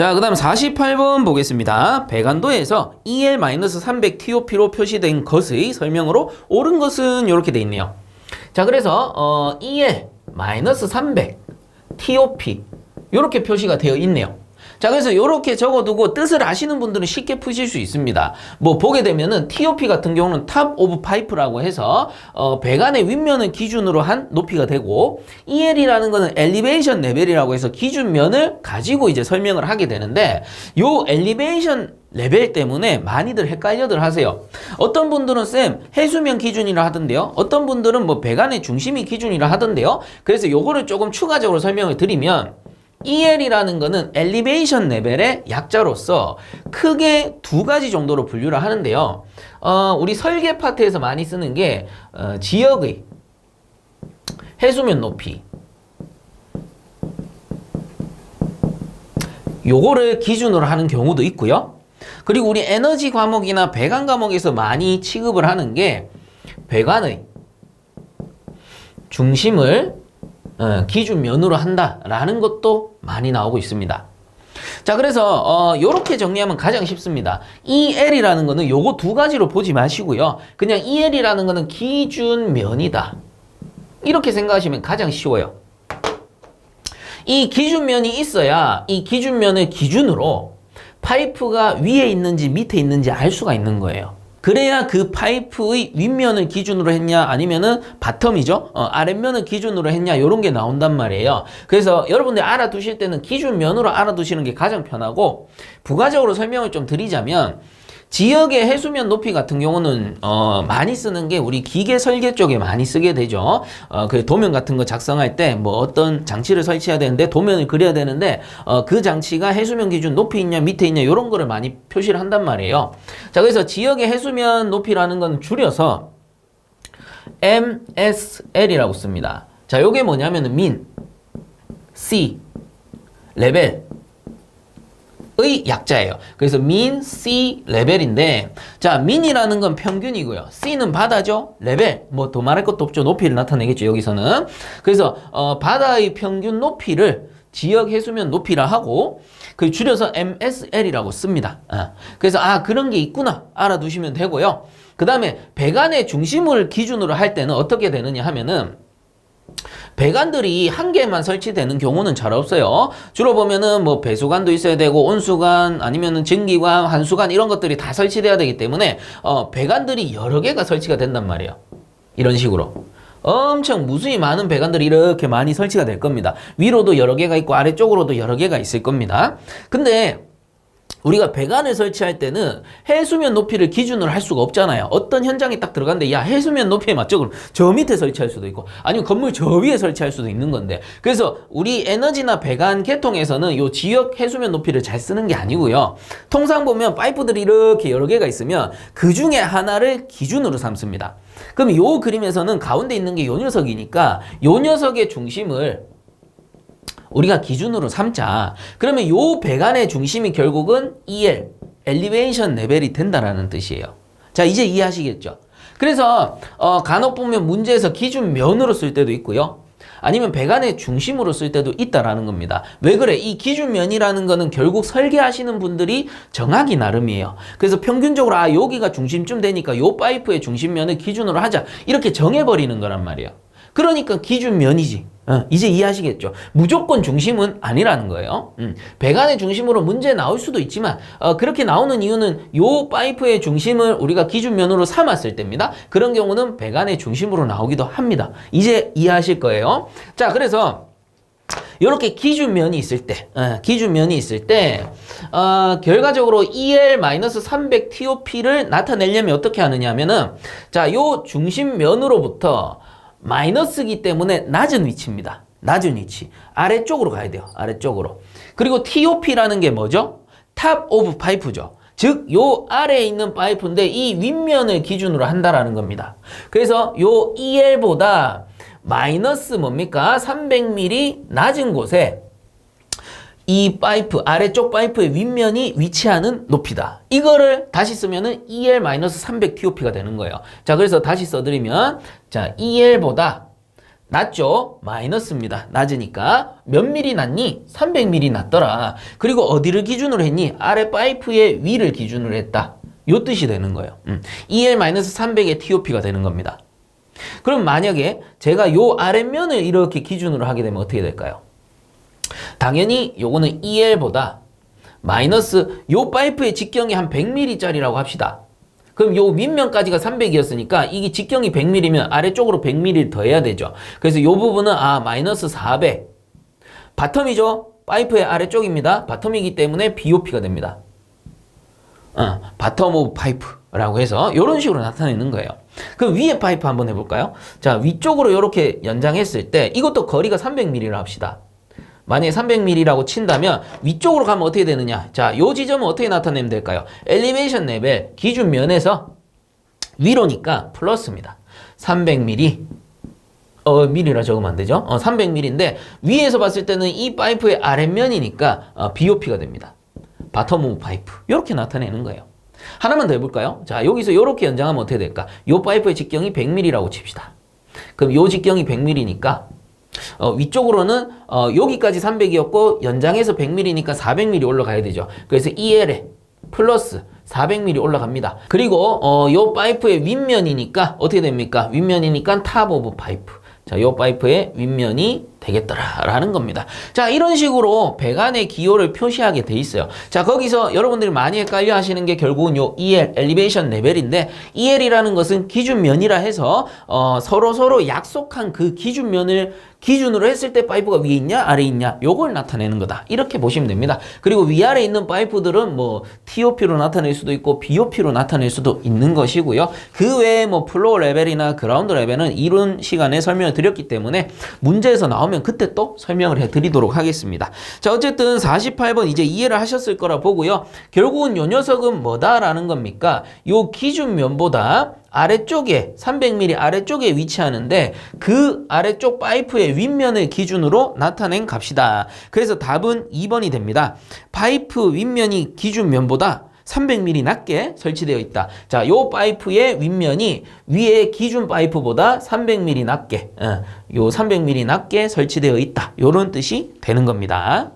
자, 그 다음 48번 보겠습니다. 배관도에서 EL-300 TOP로 표시된 것의 설명으로 옳은 것은 이렇게 돼 있네요. 자, 그래서 EL-300 TOP 이렇게 표시가 되어 있네요. 자, 그래서 이렇게 적어두고 뜻을 아시는 분들은 쉽게 푸실 수 있습니다. 뭐 보게 되면은 TOP 같은 경우는 탑 오브 파이프라고 해서 배관의 윗면을 기준으로 한 높이가 되고, EL이라는 거는 엘리베이션 레벨이라고 해서 기준면을 가지고 이제 설명을 하게 되는데, 요 엘리베이션 레벨 때문에 많이들 헷갈려들 하세요. 어떤 분들은 쌤 해수면 기준이라 하던데요, 어떤 분들은 뭐 배관의 중심이 기준이라 하던데요. 그래서 요거를 조금 추가적으로 설명을 드리면, EL이라는 거는 엘리베이션 레벨의 약자로서 크게 두 가지 정도로 분류를 하는데요. 우리 설계 파트에서 많이 쓰는 게 지역의 해수면 높이, 요거를 기준으로 하는 경우도 있고요. 그리고 우리 에너지 과목이나 배관 과목에서 많이 취급을 하는 게 배관의 중심을 기준면으로 한다라는 것도 많이 나오고 있습니다. 자, 그래서 요렇게 정리하면 가장 쉽습니다. EL이라는 거는 요거 두 가지로 보지 마시고요. 그냥 EL이라는 거는 기준면이다, 이렇게 생각하시면 가장 쉬워요. 이 기준면이 있어야 이 기준면을 기준으로 파이프가 위에 있는지 밑에 있는지 알 수가 있는 거예요. 그래야 그 파이프의 윗면을 기준으로 했냐 아니면은 바텀이죠, 아랫면을 기준으로 했냐, 요런 게 나온단 말이에요. 그래서 여러분들 알아두실 때는 기준면으로 알아두시는 게 가장 편하고, 부가적으로 설명을 좀 드리자면 지역의 해수면 높이 같은 경우는 많이 쓰는 게 우리 기계 설계 쪽에 많이 쓰게 되죠. 그 도면 같은 거 작성할 때 뭐 어떤 장치를 설치해야 되는데 도면을 그려야 되는데 그 장치가 해수면 기준 높이 있냐 밑에 있냐 이런 거를 많이 표시를 한단 말이에요. 자, 그래서 지역의 해수면 높이라는 건 줄여서 MSL이라고 씁니다. 자, 요게 뭐냐면은 민, C, 레벨 의 약자예요. 그래서 민, C, 레벨인데, 자, 민이라는 건 평균이고요. C는 바다죠. 레벨, 뭐 더 말할 것도 없죠. 높이를 나타내겠죠, 여기서는. 그래서 바다의 평균 높이를 지역 해수면 높이라 하고, 그 줄여서 MSL이라고 씁니다. 그래서 그런 게 있구나 알아두시면 되고요. 그 다음에 배관의 중심을 기준으로 할 때는 어떻게 되느냐 하면은, 배관들이 한 개만 설치되는 경우는 잘 없어요. 주로 보면은 뭐 배수관도 있어야 되고 온수관 아니면은 증기관, 한수관 이런 것들이 다 설치돼야 되기 때문에 배관들이 여러 개가 설치가 된단 말이에요. 이런 식으로 엄청 무수히 많은 배관들이 이렇게 많이 설치가 될 겁니다. 위로도 여러 개가 있고 아래쪽으로도 여러 개가 있을 겁니다. 근데 우리가 배관을 설치할 때는 해수면 높이를 기준으로 할 수가 없잖아요. 어떤 현장에 딱 들어갔는데, 야, 해수면 높이에 맞죠? 그럼 저 밑에 설치할 수도 있고, 아니면 건물 저 위에 설치할 수도 있는 건데, 그래서 우리 에너지나 배관 계통에서는 요 지역 해수면 높이를 잘 쓰는 게 아니고요. 통상 보면 파이프들이 이렇게 여러 개가 있으면 그 중에 하나를 기준으로 삼습니다. 그럼 요 그림에서는 가운데 있는 게 요 녀석이니까 요 녀석의 중심을 우리가 기준으로 삼자. 그러면 요 배관의 중심이 결국은 EL, 엘리베이션 레벨이 된다라는 뜻이에요. 자, 이제 이해하시겠죠? 그래서 간혹 보면 문제에서 기준면으로 쓸 때도 있고요. 아니면 배관의 중심으로 쓸 때도 있다라는 겁니다. 왜 그래? 이 기준면이라는 거는 결국 설계하시는 분들이 정하기 나름이에요. 그래서 평균적으로 여기가 중심쯤 되니까 요 파이프의 중심면을 기준으로 하자, 이렇게 정해버리는 거란 말이에요. 그러니까 기준면이지. 이제 이해하시겠죠? 무조건 중심은 아니라는 거예요. 배관의 중심으로 문제 나올 수도 있지만 그렇게 나오는 이유는 요 파이프의 중심을 우리가 기준면으로 삼았을 때입니다. 그런 경우는 배관의 중심으로 나오기도 합니다. 이제 이해하실 거예요. 자, 그래서 이렇게 기준면이 있을 때, 결과적으로 EL-300 TOP를 나타내려면 어떻게 하느냐 하면은, 자, 요 중심면으로부터 마이너스이기 때문에 낮은 위치입니다. 낮은 위치. 아래쪽으로 가야 돼요. 아래쪽으로. 그리고 TOP라는 게 뭐죠? 탑 오브 파이프죠. 즉, 요 아래에 있는 파이프인데 이 윗면을 기준으로 한다라는 겁니다. 그래서 요 EL보다 마이너스 뭡니까? 300mm 낮은 곳에 이 파이프, 아래쪽 파이프의 윗면이 위치하는 높이다. 이거를 다시 쓰면은 EL-300 TOP가 되는 거예요. 자, 그래서 다시 써드리면, 자, EL보다 낮죠? 마이너스입니다. 낮으니까 몇 미리 낮니? 300mm 낮더라. 그리고 어디를 기준으로 했니? 아래 파이프의 위를 기준으로 했다. 요 뜻이 되는 거예요. EL-300의 TOP가 되는 겁니다. 그럼 만약에 제가 요 아랫면을 이렇게 기준으로 하게 되면 어떻게 될까요? 당연히 요거는 EL보다 마이너스 요 파이프의 직경이 한 100mm짜리라고 합시다. 그럼 요 윗면까지가 300이었으니까 이게 직경이 100mm면 아래쪽으로 100mm를 더해야 되죠. 그래서 요 부분은 마이너스 400. 바텀이죠? 파이프의 아래쪽입니다. 바텀이기 때문에 BOP가 됩니다. 바텀 오브 파이프라고 해서 이런 식으로 나타내는 거예요. 그럼 위에 파이프 한번 해볼까요? 자, 위쪽으로 이렇게 연장했을 때 이것도 거리가 300mm라 합시다. 만약에 300mm라고 친다면 위쪽으로 가면 어떻게 되느냐? 자, 요 지점은 어떻게 나타내면 될까요? 엘리베이션 레벨 기준면에서 위로니까 플러스입니다. 300mm 미리라 적으면 안 되죠? 300mm인데 위에서 봤을 때는 이 파이프의 아랫면이니까 BOP가 됩니다. 바텀 오브 파이프 이렇게 나타내는 거예요. 하나만 더 해볼까요? 자, 여기서 이렇게 연장하면 어떻게 될까? 요 파이프의 직경이 100mm라고 칩시다. 그럼 요 직경이 100mm니까 위쪽으로는 여기까지 300이었고 연장해서 100mm니까 400mm 올라가야 되죠. 그래서 EL에 플러스 400mm 올라갑니다. 그리고 요 파이프의 윗면이니까 어떻게 됩니까? 윗면이니까 탑 오브 파이프. 자, 요 파이프의 윗면이 되겠더라라는 겁니다. 자, 이런 식으로 배관의 기호를 표시하게 돼 있어요. 자, 거기서 여러분들이 많이 헷갈려 하시는 게 결국은 요 EL, 엘리베이션 레벨인데 EL이라는 것은 기준면이라 해서 서로 약속한 그 기준면을 기준으로 했을 때 파이프가 위에 있냐 아래에 있냐 요걸 나타내는 거다. 이렇게 보시면 됩니다. 그리고 위아래에 있는 파이프들은 뭐 TOP로 나타낼 수도 있고 BOP로 나타낼 수도 있는 것이고요. 그 외에 뭐 플로어 레벨이나 그라운드 레벨은 이런 시간에 설명을 드렸기 때문에 문제에서 나오면 그때 또 설명을 해드리도록 하겠습니다. 자, 어쨌든 48번 이제 이해를 하셨을 거라 보고요. 결국은 요 녀석은 뭐다라는 겁니까? 요 기준면보다 아래쪽에 300mm 아래쪽에 위치하는데 그 아래쪽 파이프의 윗면을 기준으로 나타낸 값이다. 그래서 답은 2번이 됩니다. 파이프 윗면이 기준면보다 300mm 낮게 설치되어 있다. 자, 요 파이프의 윗면이 위에 기준 파이프보다 300mm 낮게, 요 300mm 낮게 설치되어 있다. 요런 뜻이 되는 겁니다.